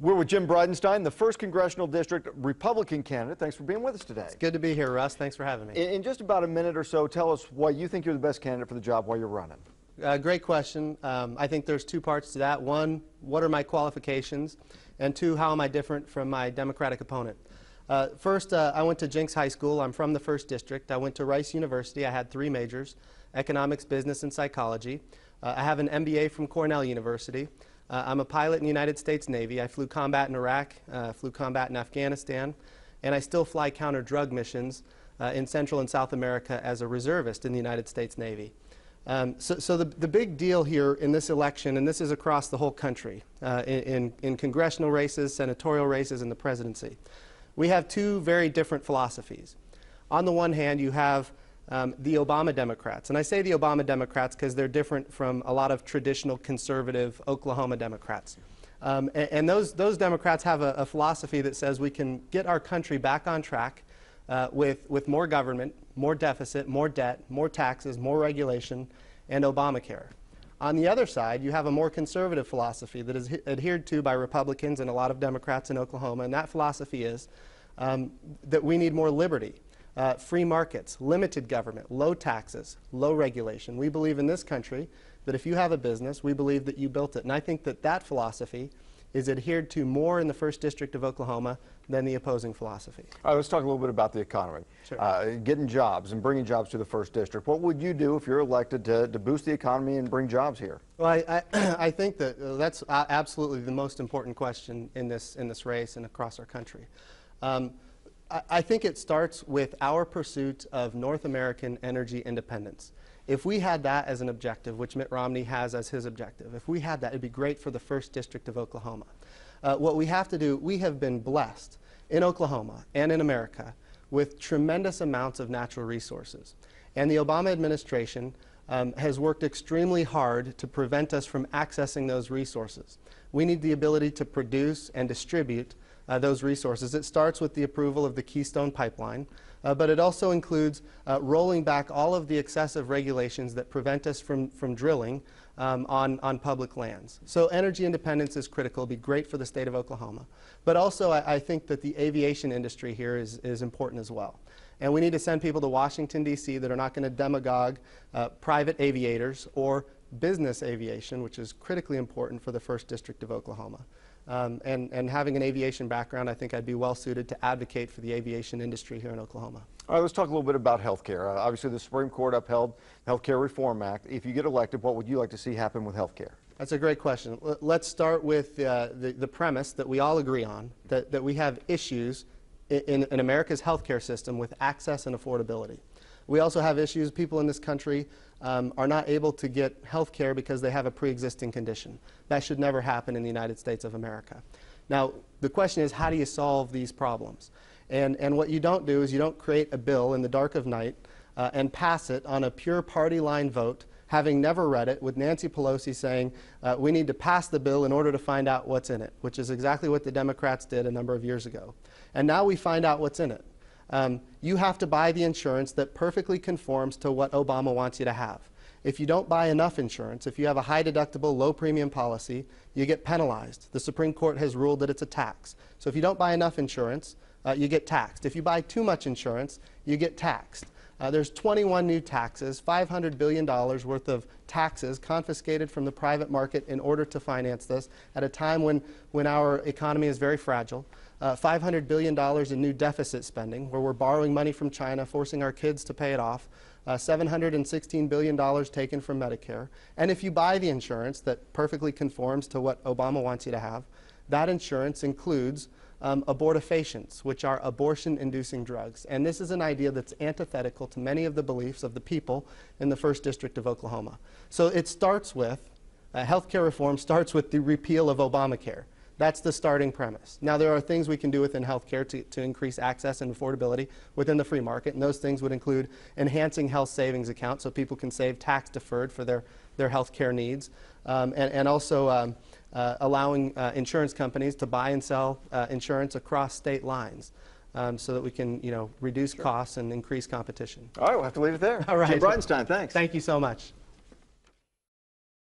We're with Jim Bridenstine, the 1st Congressional District Republican candidate. Thanks for being with us today. It's good to be here, Russ. Thanks for having me. In just about a minute or so, tell us why you think you're the best candidate for the job while you're running. Great question. I think there's two parts to that. One, what are my qualifications? And two, how am I different from my Democratic opponent? First, I went to Jenks High School. I'm from the 1st District. I went to Rice University. I had 3 majors: economics, business, and psychology. I have an MBA from Cornell University. I'm a pilot in the United States Navy. I flew combat in Iraq, flew combat in Afghanistan, and I still fly counter-drug missions in Central and South America as a reservist in the United States Navy. So the big deal here in this election, and this is across the whole country, in congressional races, senatorial races, and the presidency, we have two very different philosophies. On the one hand, you have the Obama Democrats. And I say the Obama Democrats because they're different from a lot of traditional conservative Oklahoma Democrats. And those Democrats have a philosophy that says we can get our country back on track with more government, more deficit, more debt, more taxes, more regulation, and Obamacare. On the other side, you have a more conservative philosophy that is adhered to by Republicans and a lot of Democrats in Oklahoma. And that philosophy is that we need more liberty. Free markets, limited government, low taxes, low regulation. We believe in this country that if you have a business, we believe that you built it. And I think that that philosophy is adhered to more in the 1st District of Oklahoma than the opposing philosophy. All right, let's talk a little bit about the economy. Sure. Getting jobs and bringing jobs to the 1st District. What would you do if you're elected to boost the economy and bring jobs here? Well, I think that that's absolutely the most important question in this race and across our country. I think it starts with our pursuit of North American energy independence. If we had that as an objective, which Mitt Romney has as his objective, if we had that, it'd be great for the 1st District of Oklahoma. What we have to do, we have been blessed in Oklahoma and in America with tremendous amounts of natural resources. And the Obama administration has worked extremely hard to prevent us from accessing those resources. We need the ability to produce and distribute those resources. It starts with the approval of the Keystone Pipeline, but it also includes rolling back all of the excessive regulations that prevent us from drilling on public lands. So energy independence is critical. It'll be great for the state of Oklahoma. But also I think that the aviation industry here is important as well. And we need to send people to Washington, D.C. that are not going to demagogue private aviators or business aviation, which is critically important for the 1st District of Oklahoma. And having an aviation background, I think I'd be well suited to advocate for the aviation industry here in Oklahoma. All right, let's talk a little bit about health care. Obviously, the Supreme Court upheld the Health Care Reform Act. If you get elected, what would you like to see happen with health care? That's a great question. Let's start with the premise that we all agree on, that we have issues in America's health care system with access and affordability. We also have issues. People in this country are not able to get health care because they have a pre-existing condition. That should never happen in the United States of America. Now, the question is, how do you solve these problems? And what you don't do is you don't create a bill in the dark of night and pass it on a pure party line vote, having never read it, with Nancy Pelosi saying we need to pass the bill in order to find out what's in it, which is exactly what the Democrats did a number of years ago. And now we find out what's in it. You have to buy the insurance that perfectly conforms to what Obama wants you to have. If you don't buy enough insurance, if you have a high deductible, low premium policy, you get penalized. The Supreme Court has ruled that it's a tax. So if you don't buy enough insurance, you get taxed. If you buy too much insurance, you get taxed. There's 21 new taxes, $500 billion worth of taxes confiscated from the private market in order to finance this at a time when our economy is very fragile. $500 billion in new deficit spending, where we're borrowing money from China, forcing our kids to pay it off. $716 billion taken from Medicare. And if you buy the insurance that perfectly conforms to what Obama wants you to have, that insurance includes abortifacients, which are abortion-inducing drugs. And this is an idea that's antithetical to many of the beliefs of the people in the 1st District of Oklahoma. So it starts with, health care reform starts with the repeal of Obamacare. That's the starting premise. Now, there are things we can do within healthcare to increase access and affordability within the free market, and those things would include enhancing health savings accounts so people can save tax deferred for their health care needs, and also allowing insurance companies to buy and sell insurance across state lines. So that we can, reduce costs and increase competition. All right, we'll have to leave it there. All right. Jim Bridenstine, thanks. Thank you so much.